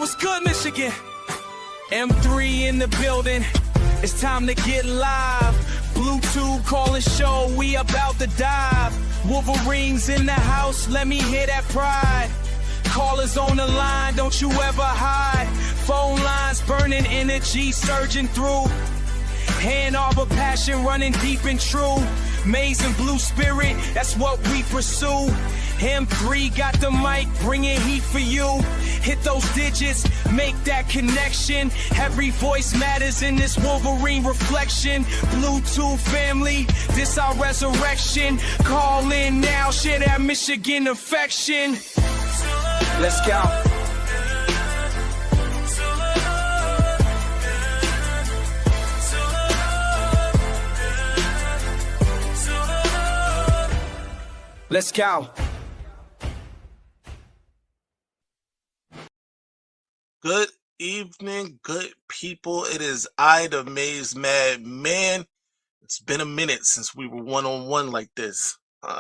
what's good, Michigan? M3 in the building. It's time to get live. BlueTube calling show, we about to dive. Wolverines in the house, let me hear that pride. Callers on the line, don't you ever hide. Phone lines burning, energy surging through. Hand Arbor passion running deep and true. Maize and blue spirit, that's what we pursue. M3 got the mic, bringing heat for you. Hit those digits, make that connection. Every voice matters in this Wolverine reflection. BlueTube family, this our resurrection. Call in now, share that Michigan affection. Let's go. Let's go. Good evening, good people. It is I, the Maze Mad Man. It's been a minute since we were one-on-one like this.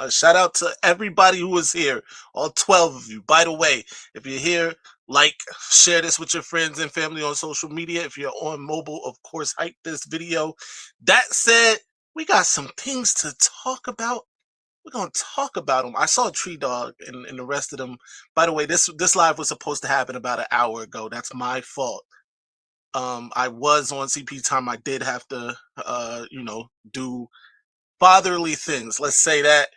Shout out to everybody who was here, all 12 of you. By the way, if you're here, like, share this with your friends and family on social media. If you're on mobile, of course, hype this video. That said, we got some things to talk about. We're going to talk about them. I saw Tree Dog and the rest of them. By the way, this live was supposed to happen about an hour ago. That's my fault. I was on CP time. I did have to, do fatherly things. Let's say that.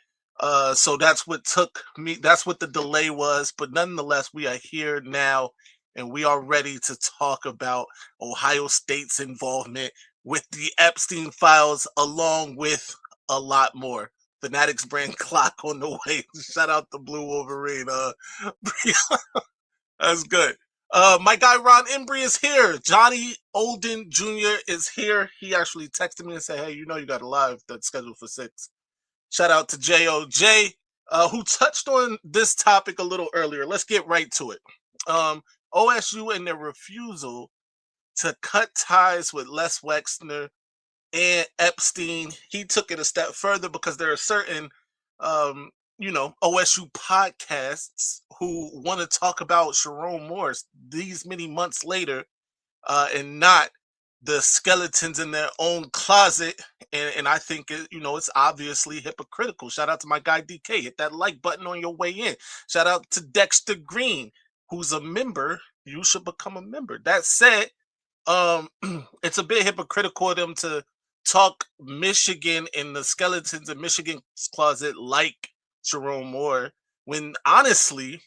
So that's what took me. That's what the delay was. But nonetheless, we are here now, and we are ready to talk about Ohio State's involvement with the Epstein files, along with a lot more. Fanatics brand clock on the way. Shout out to Blue Wolverine. That's good. My guy Ron Embry is here. Johnny Olden Jr. is here. He actually texted me and said, hey, you got a live that's scheduled for 6. Shout out to JOJ, who touched on this topic a little earlier. Let's get right to it. OSU and their refusal to cut ties with Les Wexner and Epstein. He took it a step further because there are certain, OSU podcasts who want to talk about Sharon Morris these many months later, and not the skeletons in their own closet. And I think, it's obviously hypocritical. Shout out to my guy DK. Hit that like button on your way in. Shout out to Dexter Green, who's a member. You should become a member. That said, it's a bit hypocritical of them to talk Michigan and the skeletons in Michigan's closet like Sharon Moore, when honestly,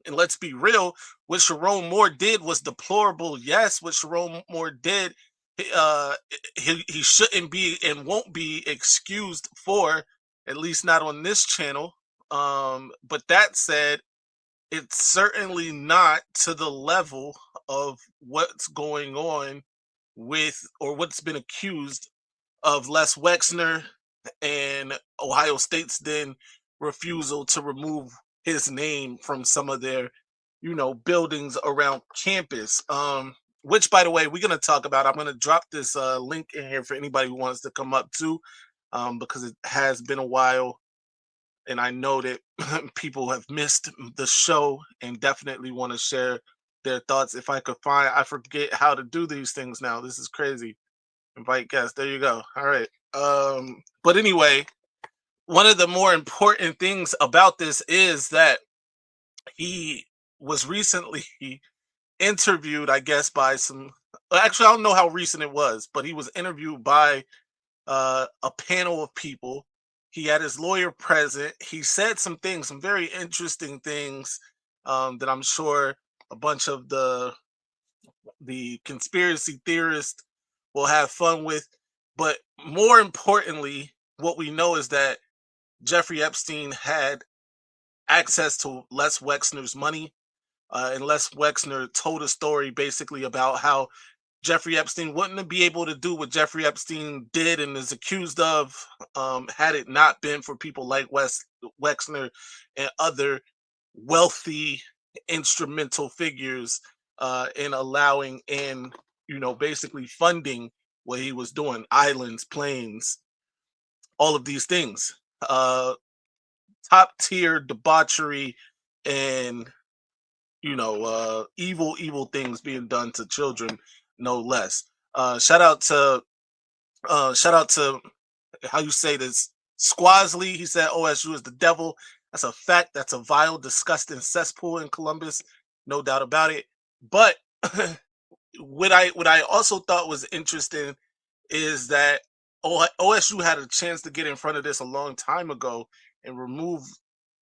and let's be real, what Sharon Moore did was deplorable. Yes, what Sharon Moore did, he shouldn't be and won't be excused for, at least not on this channel. But that said, it's certainly not to the level of what's going on with, or what's been accused of Les Wexner and Ohio State's then refusal to remove his name from some of their, buildings around campus. Which, by the way, we're going to talk about. I'm going to drop this link in here for anybody who wants to come up too, because it has been a while. And I know that people have missed the show and definitely want to share their thoughts. If I could I forget how to do these things now. This is crazy. Invite guests. There you go. All right. But anyway, one of the more important things about this is that he was recently interviewed, I guess, by some. Actually, I don't know how recent it was, but he was interviewed by a panel of people. He had his lawyer present. He said some things, some very interesting things, that I'm sure a bunch of the conspiracy theorists will have fun with. But more importantly, what we know is that Jeffrey Epstein had access to Les Wexner's money, and Les Wexner told a story basically about how Jeffrey Epstein wouldn't be able to do what Jeffrey Epstein did and is accused of, had it not been for people like Wexner and other wealthy instrumental figures in allowing and basically funding what he was doing, islands, planes, all of these things. Top tier debauchery and evil things being done to children, no less. Shout out to how you say this, Squasley. He said OSU is the devil. That's a fact. That's a vile, disgusting cesspool in Columbus, no doubt about it. But what I also thought was interesting is that OSU had a chance to get in front of this a long time ago and remove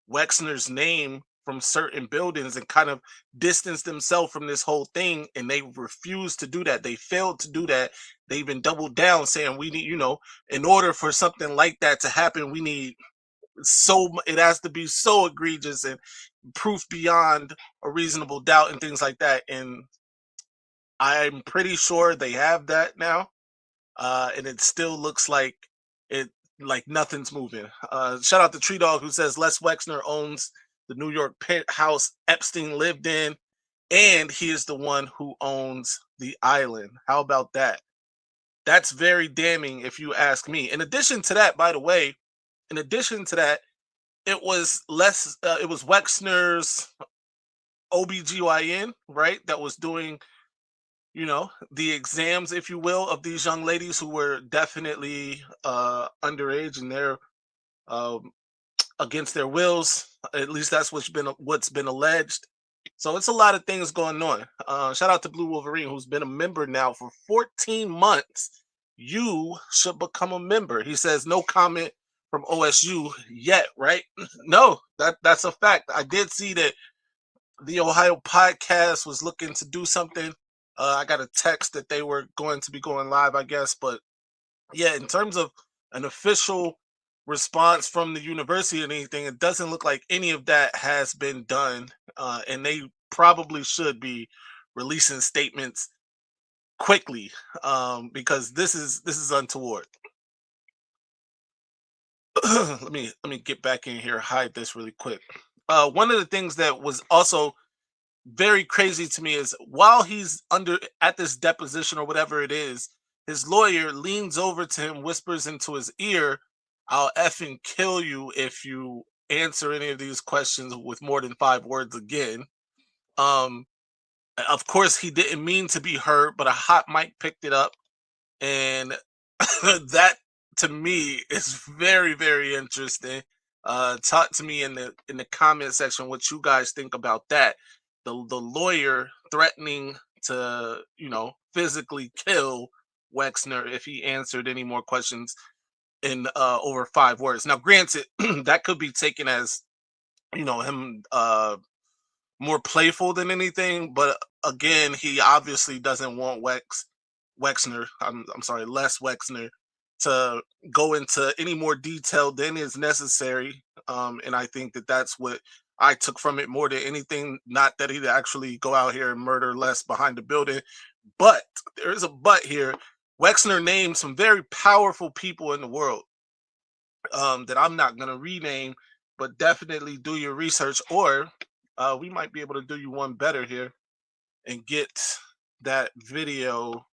Wexner's name from certain buildings and kind of distance themselves from this whole thing, and they refused to do that. They failed to do that. They even doubled down, saying we need, in order for something like that to happen, we need it has to be so egregious and proof beyond a reasonable doubt and things like that. And I'm pretty sure they have that now, and it still looks like nothing's moving. Shout out to Tree Dog, who says Les Wexner owns the New York penthouse Epstein lived in, and he is the one who owns the island. How about that? That's very damning, if you ask me. In addition to that, by the way, it was Wexner's OBGYN, right, that was doing the exams, if you will, of these young ladies who were definitely underage, and they're against their wills. At least that's what's been alleged. So it's a lot of things going on. Shout out to Blue Wolverine, who's been a member now for 14 months. You should become a member. He says no comment from OSU yet, right? No, that's a fact. I did see that the Ohio podcast was looking to do something. I got a text that they were going to be going live, I guess. But yeah, in terms of an official response from the university or anything, it doesn't look like any of that has been done. And they probably should be releasing statements quickly, because this is untoward. let me get back in here, hide this really quick. One of the things that was also very crazy to me is while he's at this deposition or whatever it is, his lawyer leans over to him, whispers into his ear, "I'll effing kill you if you answer any of these questions with more than 5 words again." Of course, he didn't mean to be heard, but a hot mic picked it up, and that to me is very, very interesting. Talk to me in the comment section what you guys think about that. The lawyer threatening to physically kill Wexner if he answered any more questions in over 5 words. Now, granted, that could be taken as him more playful than anything, but again, he obviously doesn't want Wexner. I'm sorry, Les Wexner, to go into any more detail than is necessary. And I think that's what I took from it more than anything. Not that he'd actually go out here and murder Les behind the building, but there is a but here. Wexner named some very powerful people in the world that I'm not going to rename, but definitely do your research, or we might be able to do you one better here and get that video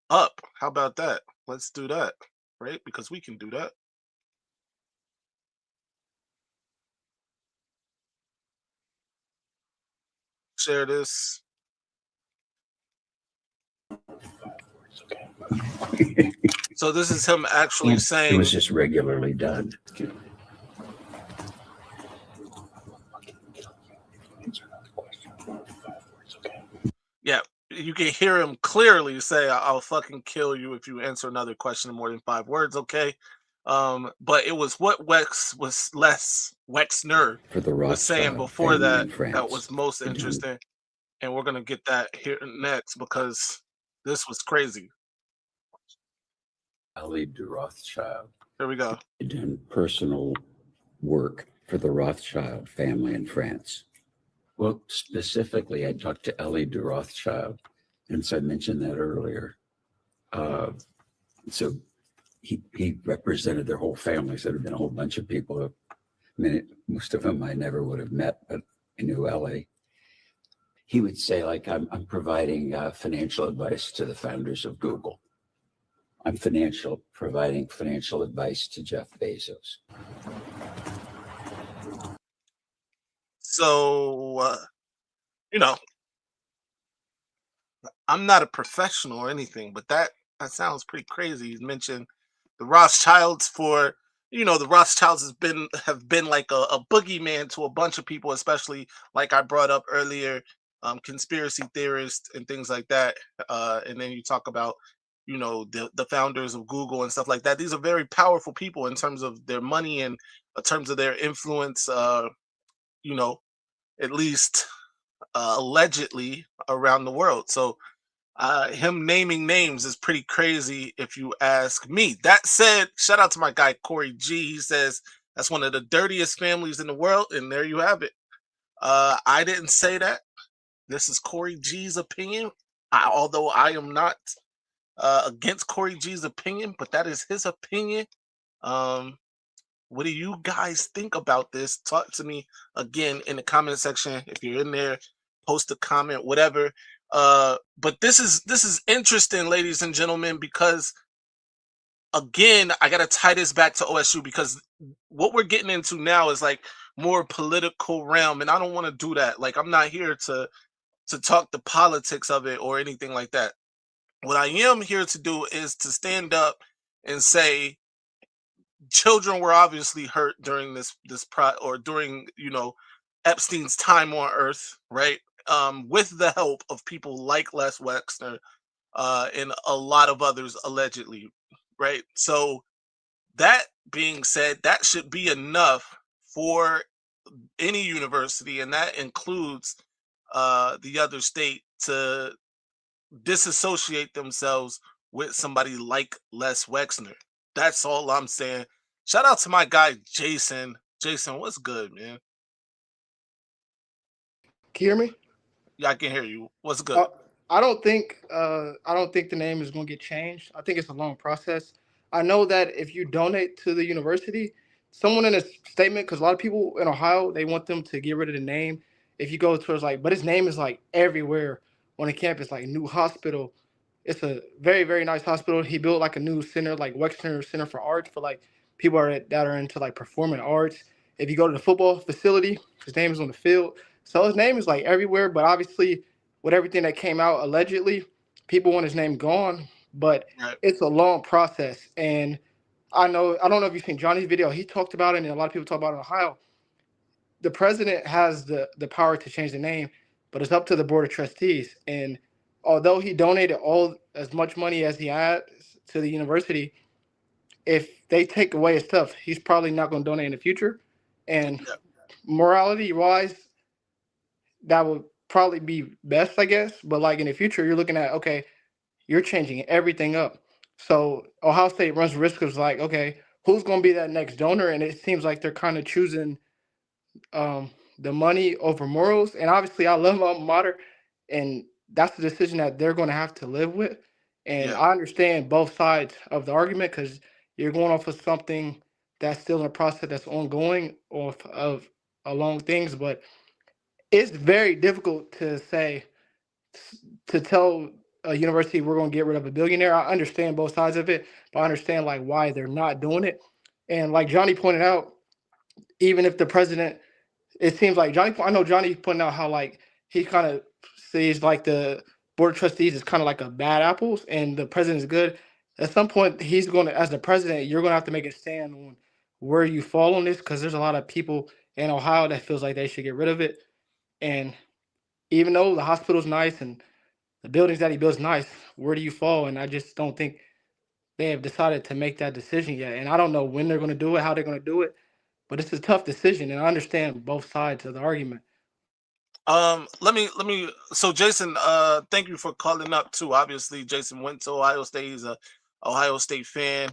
up. How about that? Let's do that, right? Because we can do that. Share this. So this is him actually saying it was just regularly done. Yeah, you can hear him clearly say, "I'll fucking kill you if you answer another question in more than 5 words." Okay. But it was what Wexner For the was saying before family that in that was most interesting. And we're gonna get that here next because this was crazy. Ellie de Rothschild. Here we go. Doing personal work for the Rothschild family in France. Well, specifically, I talked to Ellie de Rothschild, and so I mentioned that earlier. So he represented their whole family. So there have been a whole bunch of people. Most of them I never would have met, but I knew Ellie. He would say, like, I'm providing financial advice to the founders of Google. I'm providing financial advice to Jeff Bezos. So you know, I'm not a professional or anything, but that sounds pretty crazy. You mentioned the Rothschilds for the Rothschilds have been like a boogeyman to a bunch of people, especially like I brought up earlier, conspiracy theorists and things like that. And then you talk about the founders of Google and stuff like that. These are very powerful people in terms of their money and in terms of their influence. You know, at least allegedly around the world. So him naming names is pretty crazy if you ask me. That said, shout out to my guy Corey G. He says that's one of the dirtiest families in the world, and there you have it. I didn't say that. This is Corey G's opinion. Although I am not against Corey G's opinion, but that is his opinion. Um, what do you guys think about this? Talk to me again in the comment section. If you're in there, post a comment, whatever. But this is interesting, ladies and gentlemen, because again, I gotta tie this back to OSU because what we're getting into now is like more political realm, and I don't want to do that. Like, I'm not here to talk the politics of it or anything like that. What I am here to do is to stand up and say children were obviously hurt during during Epstein's time on Earth, right? With the help of people like Les Wexner and a lot of others allegedly, right? So that being said, that should be enough for any university, and that includes the other state, to disassociate themselves with somebody like Les Wexner. That's all I'm saying. Shout out to my guy Jason. Jason, what's good, man? Can you hear me? Yeah, I can hear you. What's good? I don't think the name is going to get changed. I think it's a long process. I know that if you donate to the university, someone in a statement, because a lot of people in Ohio, they want them to get rid of the name. If you go towards like, but his name is like everywhere on the campus, like new hospital. It's a very, very nice hospital. He built like a new center, like Wexner Center for Arts, for like people that are into like performing arts. If you go to the football facility, his name is on the field. So his name is like everywhere, but obviously with everything that came out allegedly, people want his name gone. But Right. it's a long process. And I don't know if you've seen Johnny's video. He talked about it, and a lot of people talk about it in Ohio. The president has the power to change the name, but it's up to the board of trustees. And although he donated all as much money as he had to the university, if they take away his stuff, he's probably not going to donate in the future. And Yeah. morality wise, that would probably be best, I guess. But like in the future, you're looking at, okay, you're changing everything up. So Ohio State runs the risk of like, okay, who's going to be that next donor? And it seems like they're kind of choosing the money over morals. And obviously, I love my alma mater, and that's the decision that they're going to have to live with. And Yeah. I understand both sides of the argument because you're going off of something that's still in a process that's ongoing off of along things, but it's very difficult to say to tell a university we're going to get rid of a billionaire. I understand both sides of it, but I understand like why they're not doing it. And like Johnny pointed out, even if the president, it seems like I know Johnny pointed out how like he kind of sees like the board of trustees is kind of like a bad apples and the president is good. At some point, he's going to, as the president, you're going to have to make a stand on where you fall on this because there's a lot of people in Ohio that feels like they should get rid of it. And even though the hospital's nice and the buildings that he builds nice, where do you fall? And I just don't think they have decided to make that decision yet. And I don't know when they're going to do it, how they're going to do it, but it's a tough decision. And I understand both sides of the argument. Let me so Jason, thank you for calling up too. Obviously, Jason went to Ohio State. He's a Ohio State fan.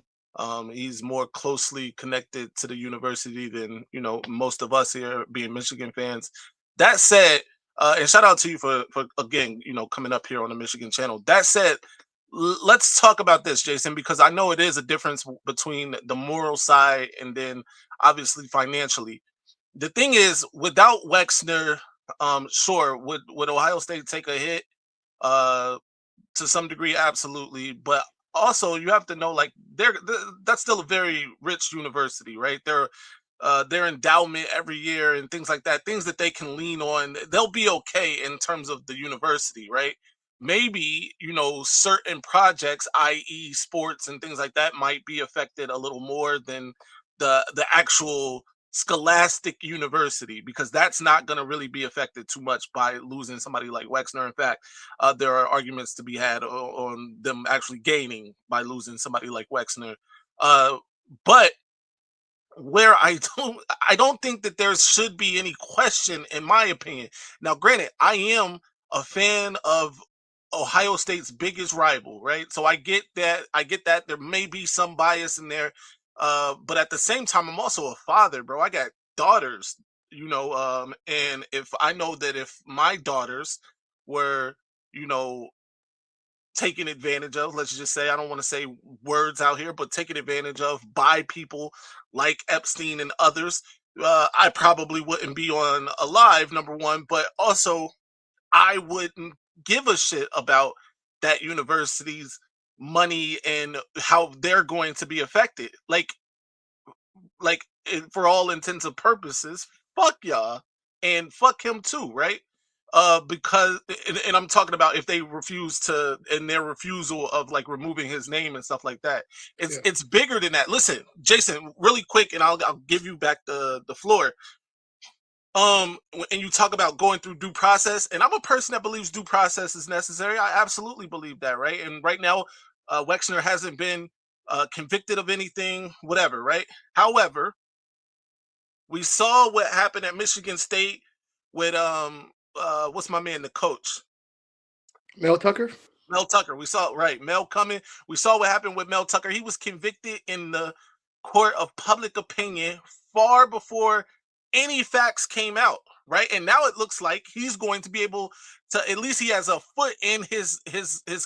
He's more closely connected to the university than most of us here being Michigan fans. That said, and shout out to you for again, coming up here on the Michigan channel. That said, let's talk about this, Jason, because I know it is a difference between the moral side and then obviously financially. The thing is, without Wexner, sure, would Ohio State take a hit? To some degree, absolutely. But also, you have to know, like, that's still a very rich university, right? They're their endowment every year and things like that, things that they can lean on, they'll be okay in terms of the university, right? Maybe, certain projects, i.e. sports and things like that, might be affected a little more than the actual scholastic university, because that's not going to really be affected too much by losing somebody like Wexner. In fact, there are arguments to be had on them actually gaining by losing somebody like Wexner. But where I don't think that there should be any question, in my opinion. Now, granted, I am a fan of Ohio State's biggest rival, right? So I get that. I get that there may be some bias in there, but at the same time, I'm also a father, bro. I got daughters, and if I know that if my daughters were, you know, taken advantage of, let's just say, I don't want to say words out here, but taken advantage of by people like Epstein and others, I probably wouldn't be on alive, number one, but also I wouldn't give a shit about that university's money and how they're going to be affected. For all intents and purposes, fuck y'all and fuck him too, right? Because and I'm talking about if they refuse to, and their refusal of like removing his name and stuff like that. It's Yeah. it's bigger than that. Listen, Jason, really quick, and I'll give you back the floor. And you talk about going through due process, and I'm a person that believes due process is necessary. I absolutely believe that, right? And right now, Wexner hasn't been convicted of anything, whatever, right? However, we saw what happened at Michigan State with what's my man, the coach, Mel Tucker. Mel Tucker. We saw, right, Mel coming. We saw what happened with Mel Tucker. He was convicted in the court of public opinion far before any facts came out, right? And now it looks like he's going to be able to, at least he has a foot in his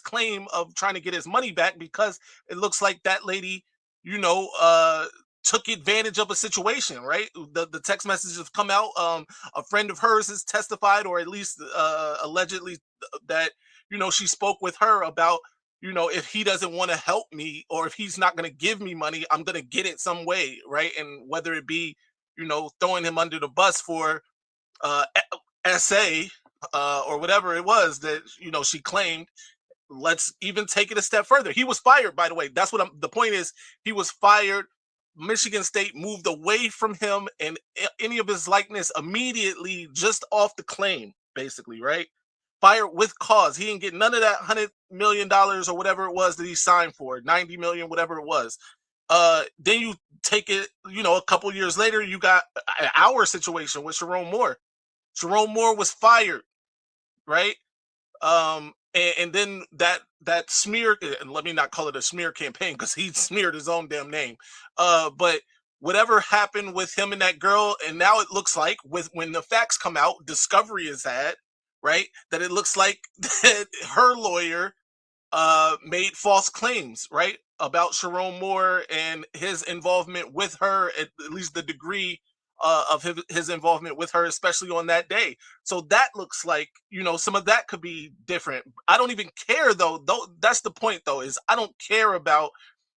claim of trying to get his money back, because it looks like that lady, took advantage of a situation, right? The text messages have come out. A friend of hers has testified, or at least allegedly, that she spoke with her about, if he doesn't want to help me, or if he's not going to give me money, I'm going to get it some way, right? And whether it be, throwing him under the bus for uh, SA, or whatever it was that, she claimed. Let's even take it a step further. He was fired, by the way. That's what the point is. He was fired. Michigan State moved away from him and any of his likeness immediately, just off the claim, basically, right? Fired with cause. He didn't get none of that $100 million or whatever it was that he signed for, 90 million, whatever it was. Then you take it, a couple years later, you got our situation with Sharon Moore. Sharon Moore was fired, right? And then that smear, and let me not call it a smear campaign, because he smeared his own damn name. But whatever happened with him and that girl, and now it looks like when the facts come out, discovery is had, right? That it looks like that her lawyer made false claims, right, about Sharon Moore and his involvement with her, at least the degree of his involvement with her, especially on that day. So that looks like, some of that could be different. I don't even care, though. That's the point, though, is I don't care about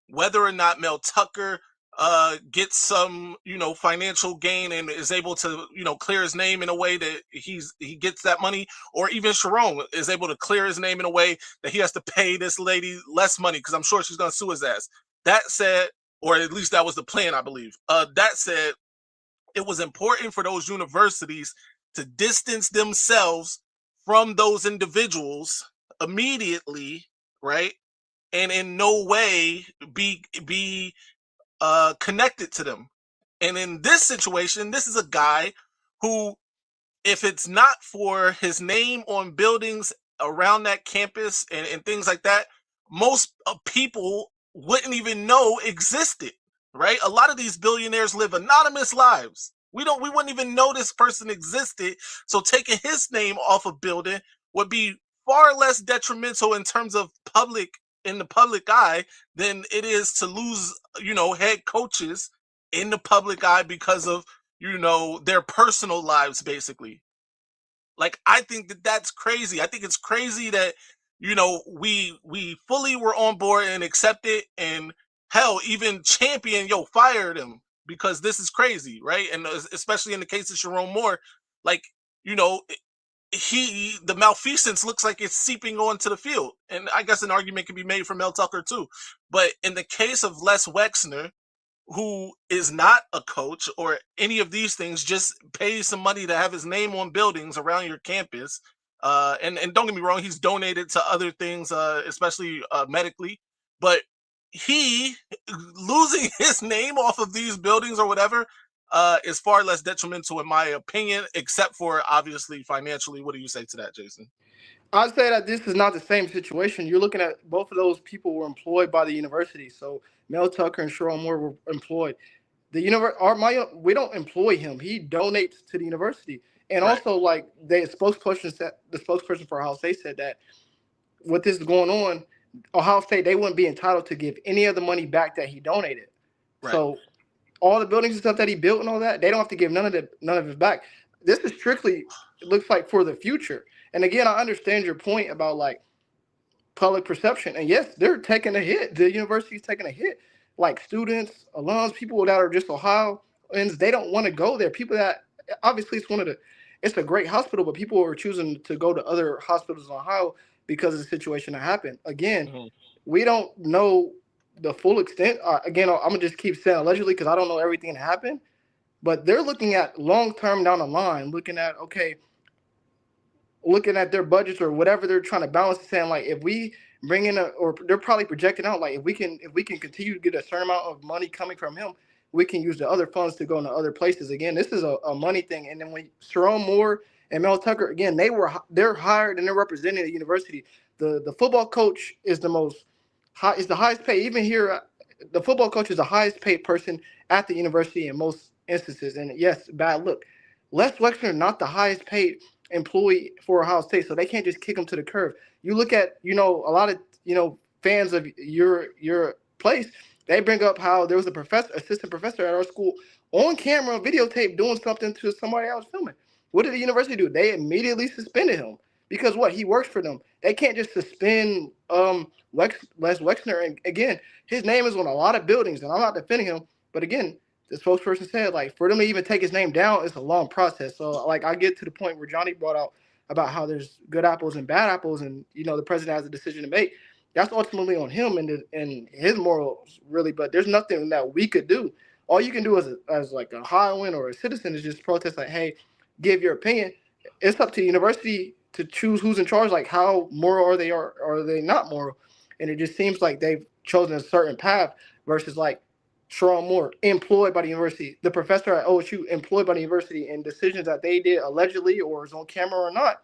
whether or not Mel Tucker gets some, financial gain and is able to, clear his name in a way that he gets that money, or even Sharon is able to clear his name in a way that he has to pay this lady less money, because I'm sure she's going to sue his ass. That said, or at least that was the plan, I believe. That said, it was important for those universities to distance themselves from those individuals immediately, right? And in no way be connected to them. And in this situation, this is a guy who, if it's not for his name on buildings around that campus and things like that, most people wouldn't even know existed, right? A lot of these billionaires live anonymous lives. We wouldn't even know this person existed. So taking his name off a building would be far less detrimental in terms of in the public eye than it is to lose, head coaches in the public eye because of, their personal lives, basically. Like, I think that that's crazy. I think it's crazy that, we fully were on board and accepted, and hell, even fired him because this is crazy, right? And especially in the case of Sharon Moore, like, you know, the malfeasance looks like it's seeping onto the field. And I guess an argument can be made for Mel Tucker too. But in the case of Les Wexner, who is not a coach or any of these things, just pays some money to have his name on buildings around your campus. And don't get me wrong, he's donated to other things, especially medically, but he losing his name off of these buildings or whatever is far less detrimental, in my opinion, except for obviously financially. What do you say to that, Jason? I'd say that this is not the same situation. You're looking at both of those people were employed by the university. So Mel Tucker and Sharon Moore were employed. The we don't employ him. He donates to the university. And Right. also, like the spokesperson for Ohio State said that with this going on, Ohio State, they wouldn't be entitled to give any of the money back that he donated. Right. So all the buildings and stuff that he built and all that, they don't have to give none of it back. This is strictly, it looks like, for the future. And again, I understand your point about like public perception. And yes, they're taking a hit. The university's taking a hit. Like students, alums, people that are just Ohioans, they don't want to go there. People that obviously it's a great hospital, but people are choosing to go to other hospitals in Ohio because of the situation that happened. Again, we don't know the full extent. Again, I'm gonna just keep saying allegedly because I don't know everything that happened. But they're looking at long term down the line, looking at their budgets or whatever they're trying to balance, saying like if we bring in or they're probably projecting out like if we can continue to get a certain amount of money coming from him, we can use the other funds to go into other places. Again, this is a money thing. And then when Sharon Moore and Mel Tucker, again, they're hired and they're representing the university. The football coach is the highest paid. Even here, the football coach is the highest paid person at the university in most instances. And yes, bad look. Les Wexner not the highest paid employee for Ohio State, so they can't just kick him to the curb. You look at, a lot of, fans of your place, they bring up how there was assistant professor at our school on camera, videotape, doing something to somebody else filming. What did the university do? They immediately suspended him because he works for them. They can't just suspend Les Wexner. And again, his name is on a lot of buildings, and I'm not defending him, but again, the spokesperson said, like, for them to even take his name down, it's a long process. So, like, I get to the point where Johnny brought out about how there's good apples and bad apples, and, the president has a decision to make. That's ultimately on him and his morals, really. But there's nothing that we could do. All you can do as like a Ohioan or a citizen is just protest, like, hey, give your opinion. It's up to the university to choose who's in charge, like how moral are they or are they not moral. And it just seems like they've chosen a certain path versus, like, Sharon Moore, employed by the university, the professor at OSU, employed by the university, and decisions that they did allegedly or is on camera or not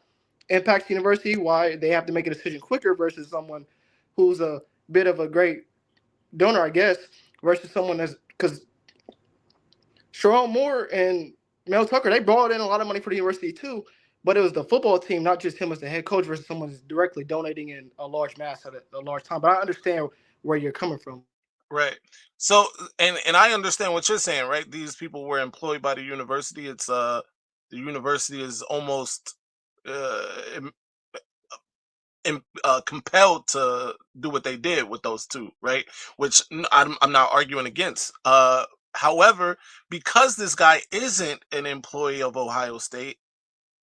impacts the university, why they have to make a decision quicker versus someone who's a bit of a great donor, I guess, versus someone because Sharon Moore and Mel Tucker, they brought in a lot of money for the university too, but it was the football team, not just him as the head coach versus someone who's directly donating in a large mass at a large time. But I understand where you're coming from. Right. So, and I understand what you're saying, right? These people were employed by the university. It's the university is almost compelled to do what they did with those two, right? Which I'm not arguing against. However, because this guy isn't an employee of Ohio State,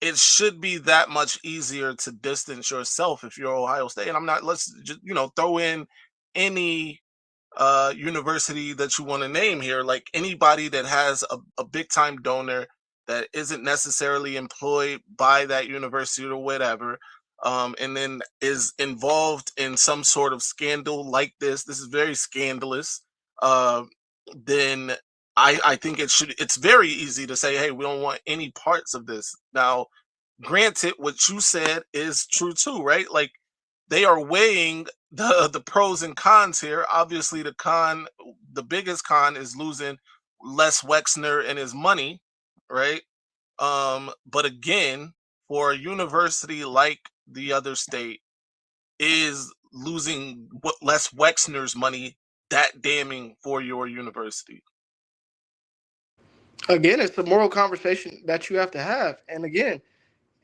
it should be that much easier to distance yourself if you're Ohio State. And I'm not. Let's just throw in any university that you want to name here, like anybody that has a big time donor that isn't necessarily employed by that university or whatever, and then is involved in some sort of scandal like this is very scandalous, then I think it's very easy to say, hey, we don't want any parts of this. Now, granted, what you said is true too, right? Like, they are weighing the pros and cons here. Obviously, the biggest con is losing Les Wexner and his money, right? But again, for a university like the other state, is losing Les Wexner's money that damning for your university? Again, it's a moral conversation that you have to have. And again,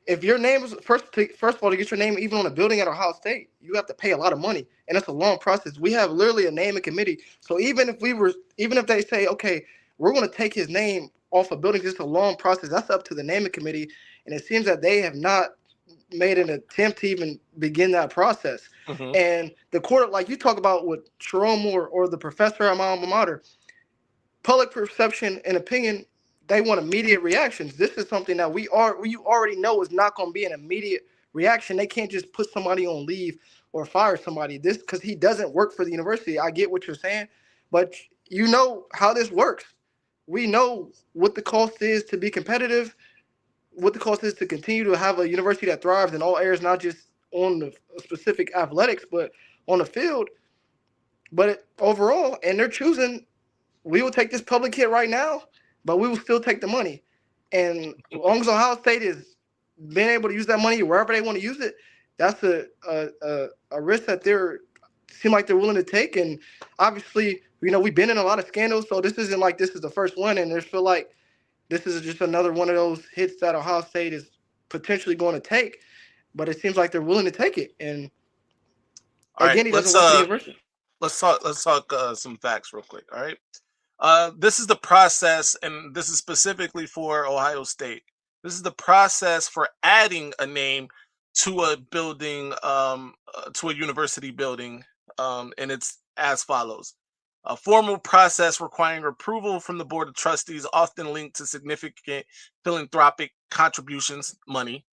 if your name is first of all, to get your name even on a building at Ohio State, you have to pay a lot of money, and it's a long process. We have literally a naming committee. So even if they say, okay, we're going to take his name off a building. It's a long process. That's up to the naming committee, and it seems that they have not made an attempt to even begin that process. Mm-hmm. And the court, like you talk about with Sharon Moore or the professor at my alma mater, public perception and opinion, they want immediate reactions. This is something that we already know is not going to be an immediate reaction. They can't just put somebody on leave or fire somebody this because he doesn't work for the university. I get what you're saying, but you know how this works. We know what the cost is to be competitive, what the cost is to continue to have a university that thrives in all areas, not just on the specific athletics, but on the field. But overall, and they're choosing, we will take this public hit right now, but we will still take the money. And as long as Ohio State is being able to use that money wherever they want to use it, that's a risk that seem like they're willing to take. And obviously, we've been in a lot of scandals, so this isn't like this is the first one, and I feel like this is just another one of those hits that Ohio State is potentially going to take, but it seems like they're willing to take it. And again, he doesn't work for the university. Let's talk some facts real quick. All right. This is the process, and this is specifically for Ohio State. This is the process for adding a name to a building, to a university building, and it's as follows. A formal process requiring approval from the Board of Trustees, often linked to significant philanthropic contributions, money.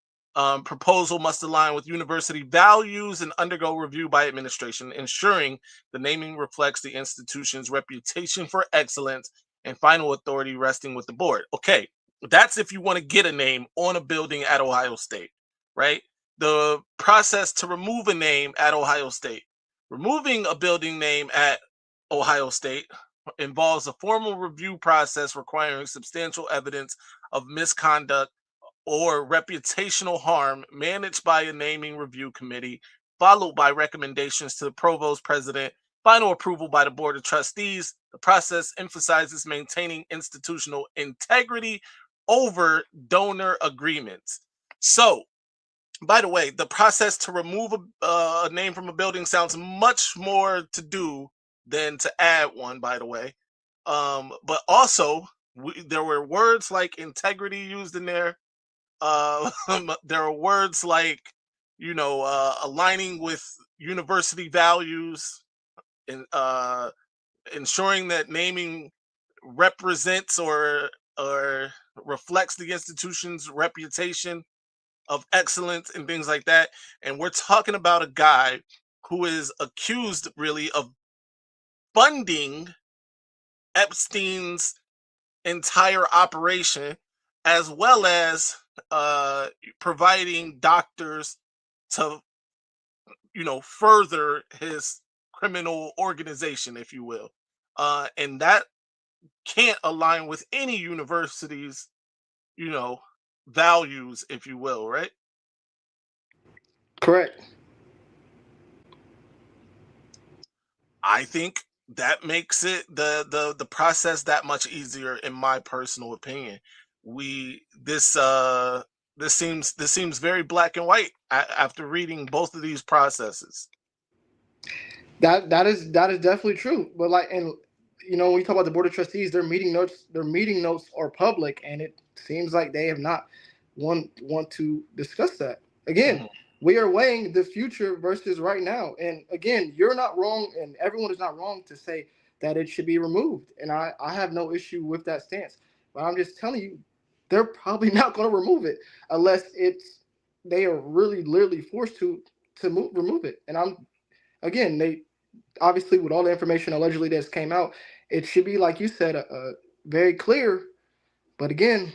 Proposal must align with university values and undergo review by administration, ensuring the naming reflects the institution's reputation for excellence and final authority resting with the board. Okay, that's if you want to get a name on a building at Ohio State, right? The process to remove a name at Ohio State. Removing a building name at Ohio State involves a formal review process requiring substantial evidence of misconduct or reputational harm managed by a naming review committee, followed by recommendations to the provost president, final approval by the board of trustees. The process emphasizes maintaining institutional integrity over donor agreements. So, by the way, the process to remove a name from a building sounds much more to do than to add one, by the way. But also, there were words like integrity used in there. There are words like, aligning with university values and ensuring that naming represents or reflects the institution's reputation of excellence and things like that. And we're talking about a guy who is accused really of funding Epstein's entire operation, as well as providing doctors to, further his criminal organization, if you will. And that can't align with any university's, values, if you will, right? Correct. I think that makes it the process that much easier, in my personal opinion. This seems very black and white after reading both of these processes. That is definitely true. But when you talk about the board of trustees, their meeting notes are public, and it seems like they have not want to discuss that. Again, we are weighing the future versus right now. And again, you're not wrong, and everyone is not wrong to say that it should be removed. And I have no issue with that stance. But I'm just telling you, they're probably not going to remove it unless they are really literally forced to remove it. And they obviously, with all the information allegedly that's came out, it should be, like you said, very clear. But again,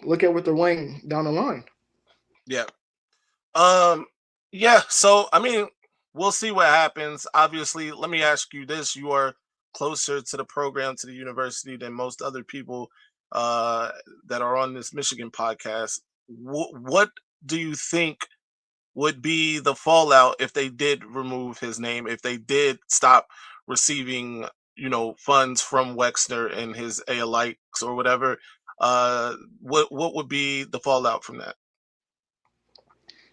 look at what they're weighing down the line. Yeah. Yeah. So, we'll see what happens. Obviously, let me ask you this. You are closer to the program, to the university, than most other people that are on this Michigan podcast. What do you think would be the fallout if they did remove his name, if they did stop receiving, funds from Wexner and his alikes or whatever? What would be the fallout from that?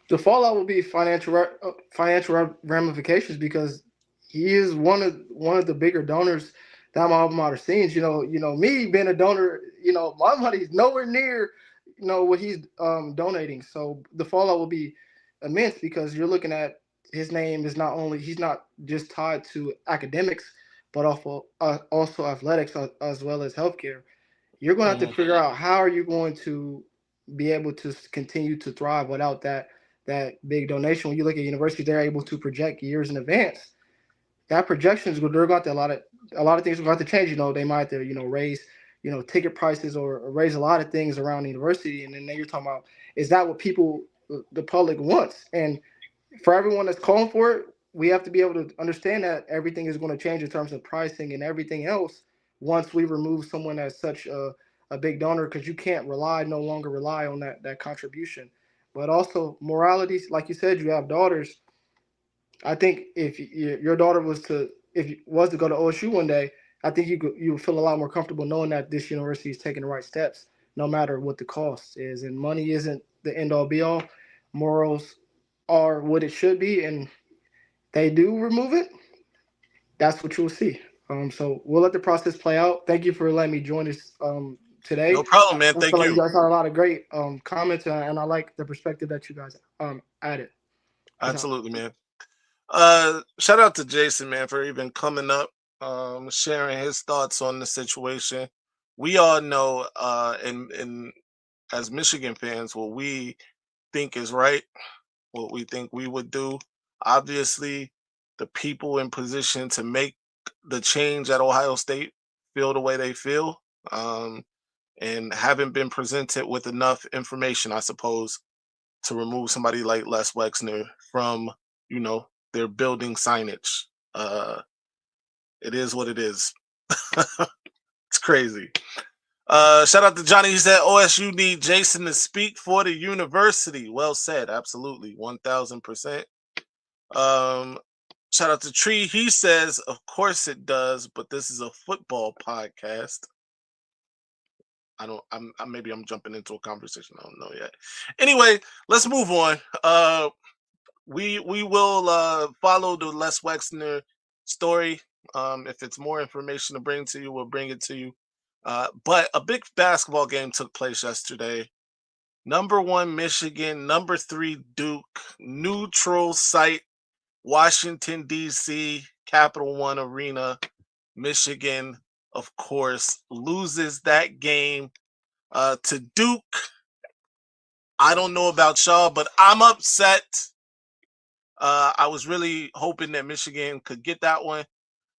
The fallout would be financial ramifications, because he is one of the bigger donors that my alma mater scenes. Me being a donor, my money's nowhere near, what he's donating. So the fallout will be immense because you're looking at his name is not only he's not just tied to academics, but also athletics as well as healthcare. You're going to have to figure out how are you going to be able to continue to thrive without that big donation. When you look at universities, they're able to project years in advance. That projections, they're going to a lot of things are going to change. They might have to raise ticket prices or raise a lot of things around the university. And then you're talking about, is that what the public wants? And for everyone that's calling for it, we have to be able to understand that everything is going to change in terms of pricing and everything else once we remove someone as such a big donor, because you can't no longer rely on that contribution. But also morality, like you said, you have daughters. I think if your daughter was to go to OSU one day, I think you would feel a lot more comfortable knowing that this university is taking the right steps, no matter what the cost is. And money isn't the end all be all. Morals are what it should be, and they do remove it. That's what you'll see. So we'll let the process play out. Thank you for letting me join us today. No problem, man. I Thank feel like you. you guys had a lot of great comments, and I like the perspective that you guys added. Absolutely, man. Shout out to Jason, man, for even coming up, sharing his thoughts on the situation. We all know, and as Michigan fans, what we think is right, what we think we would do. Obviously, the people in position to make the change at Ohio State feel the way they feel, and haven't been presented with enough information, I suppose, to remove somebody like Les Wexner from, their building signage. It is what it is. It's crazy. Shout out to Johnny. He said OSU need Jason to speak for the university. Well said. Absolutely. 1000%. Shout out to Tree. He says, of course it does, but this is a football podcast. Maybe I'm jumping into a conversation. I don't know yet. Anyway, let's move on. We will follow the Les Wexner story. If it's more information to bring to you, we'll bring it to you. But a big basketball game took place yesterday. Number 1 Michigan, number 3 Duke, neutral site, Washington D.C., Capital One Arena. Michigan, of course, loses that game to Duke. I don't know about y'all, but I'm upset. I was really hoping that Michigan could get that one.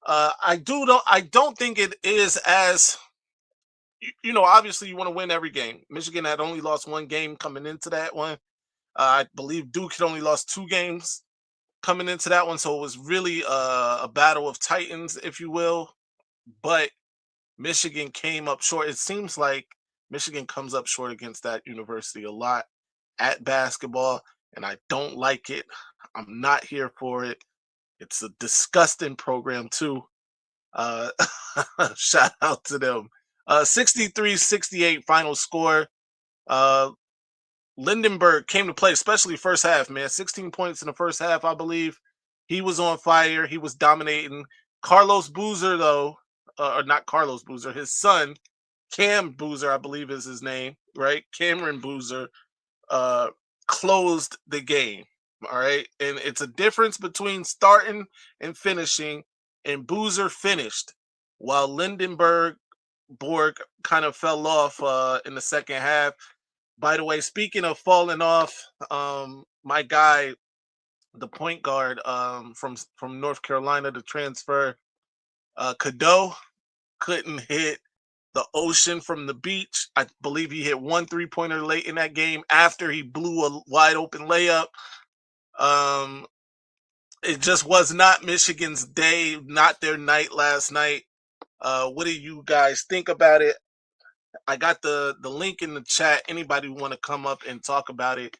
I don't think it is as, obviously you want to win every game. Michigan had only lost 1 game coming into that one. I believe Duke had only lost 2 games coming into that one. So it was really a battle of titans, if you will. But Michigan came up short. It seems like Michigan comes up short against that university a lot at basketball, and I don't like it. I'm not here for it. It's a disgusting program too. Shout out to them. 63-68 final score. Lindenberg came to play, especially first half, man. 16 points in the first half, I believe. He was on fire. He was dominating. Carlos Boozer, though, or not Carlos Boozer, his son, Cam Boozer, I believe is his name, right? Cameron Boozer closed the game, all right? And it's a difference between starting and finishing, and Boozer finished while Lindenberg kind of fell off in the second half. By the way, speaking of falling off, my guy, the point guard from North Carolina, the transfer, Cadeau, couldn't hit the ocean from the beach. I believe he hit 1 3-pointer late in that game after he blew a wide open layup. It just was not Michigan's day, not their night last night. What do you guys think about it? I got the link in the chat. Anybody want to come up and talk about it,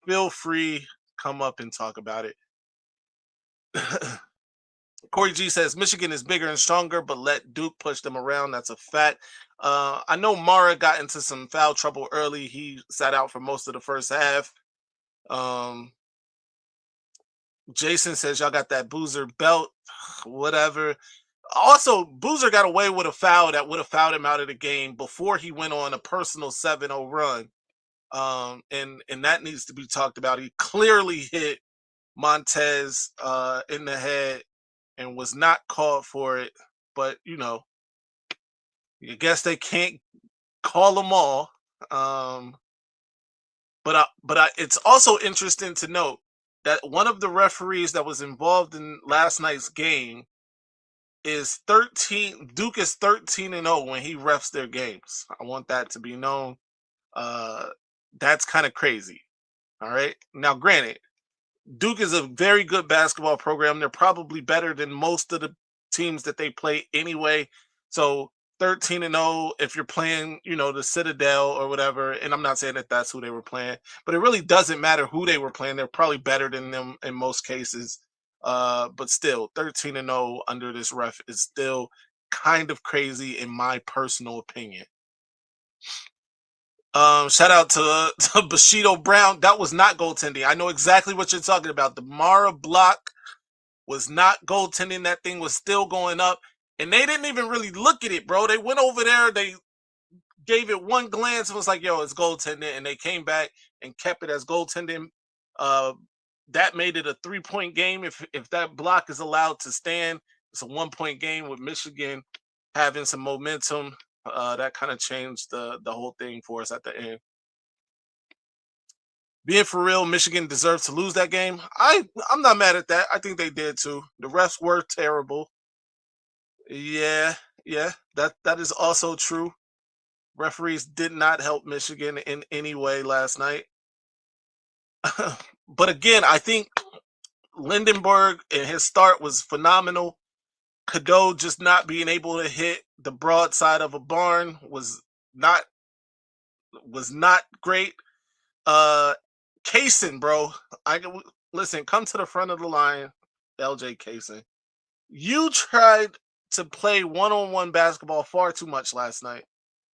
feel free, come up and talk about it. Corey G says Michigan is bigger and stronger, but let Duke push them around. That's a fact. I know Mara got into some foul trouble early. He sat out for most of the first half. Jason says y'all got that Boozer belt, whatever. Also, Boozer got away with a foul that would have fouled him out of the game before he went on a personal 7-0 run. And that needs to be talked about. He clearly hit Montez in the head and was not called for it. But, you know, I guess they can't call them all. But it's also interesting to note that one of the referees that was involved in last night's game is 13. Duke is 13-0 when he refs their games. I want that to be known. That's kind of crazy. All right. Now, granted, Duke is a very good basketball program. They're probably better than most of the teams that they play anyway. So 13-0, if you're playing, you know, the Citadel or whatever, and I'm not saying that that's who they were playing, but it really doesn't matter who they were playing. They're probably better than them in most cases. But still, 13-0 under this ref is still kind of crazy in my personal opinion. Shout out to Bushido Brown. That was not goaltending. I know exactly what you're talking about. The Mara block was not goaltending. That thing was still going up. And they didn't even really look at it, bro. They went over there. They gave it one glance and was like, yo, it's goaltending. And they came back and kept it as goaltending. That made it a 3-point game. If that block is allowed to stand, it's a 1-point game with Michigan having some momentum. That kind of changed the whole thing for us at the end. Being for real, Michigan deserves to lose that game. I'm not mad at that. I think they did too. The refs were terrible. Yeah, that is also true. Referees did not help Michigan in any way last night. But again, I think Lindenberg and his start was phenomenal. Cadeau just not being able to hit the broadside of a barn was not great. Kaysen, bro, listen, come to the front of the line, LJ Kaysen. You tried to play one-on-one basketball far too much last night.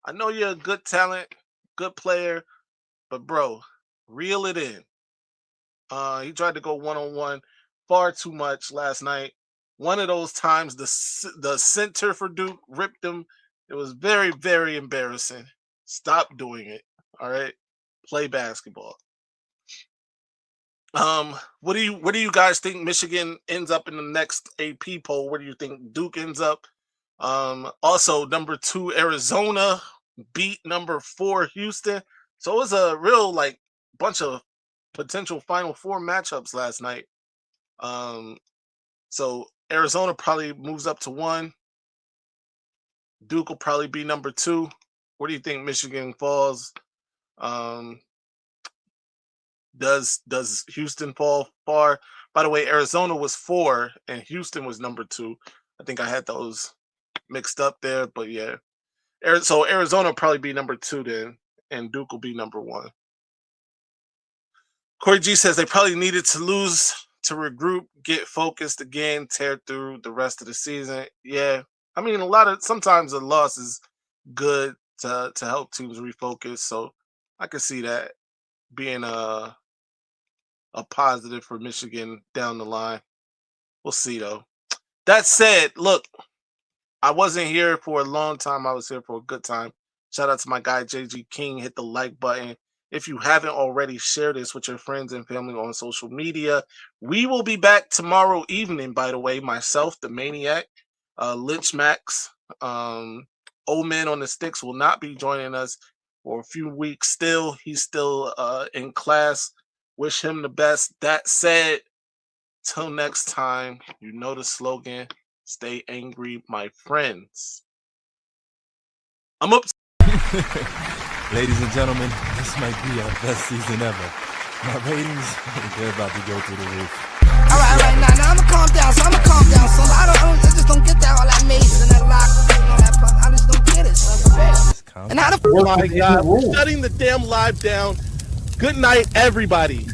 I know you're a good talent, good player, but bro, reel it in. He tried to go one-on-one far too much last night. One of those times the center for Duke ripped him. It was very, very embarrassing. Stop doing it. All right, play basketball. What do you guys think Michigan ends up in the next AP poll? Where do you think Duke ends up? Also, number 2 Arizona beat number 4 Houston. So it was a real bunch of potential Final Four matchups last night. So Arizona probably moves up to 1. Duke will probably be number 2. Where do you think Michigan falls? Does Houston fall far? By the way, Arizona was 4 and Houston was number 2. I think I had those mixed up there, but yeah. So Arizona will probably be number 2 then, and Duke will be number 1. Corey G says they probably needed to lose to regroup, get focused again, tear through the rest of the season. Yeah, I mean, sometimes a loss is good to help teams refocus. So I can see that being a positive for Michigan down the line. We'll see though. That said, look, I wasn't here for a long time. I was here for a good time. Shout out to my guy JG King. Hit the like button. If you haven't already, share this with your friends and family on social media. We will be back tomorrow evening, by the way. Myself, the Maniac, Lynch Max, Old Man on the Sticks will not be joining us for a few weeks still. He's still in class. Wish him the best. That said, till next time, you know the slogan, stay angry, my friends. I'm up. Ladies and gentlemen, this might be our best season ever. My ratings, they're about to go through the roof. All right, now I'ma calm down. So I just don't get that all that mace and that lock and all that fun. I just don't get it. So and how the Oh my God, we're shutting the damn live down. Good night, everybody.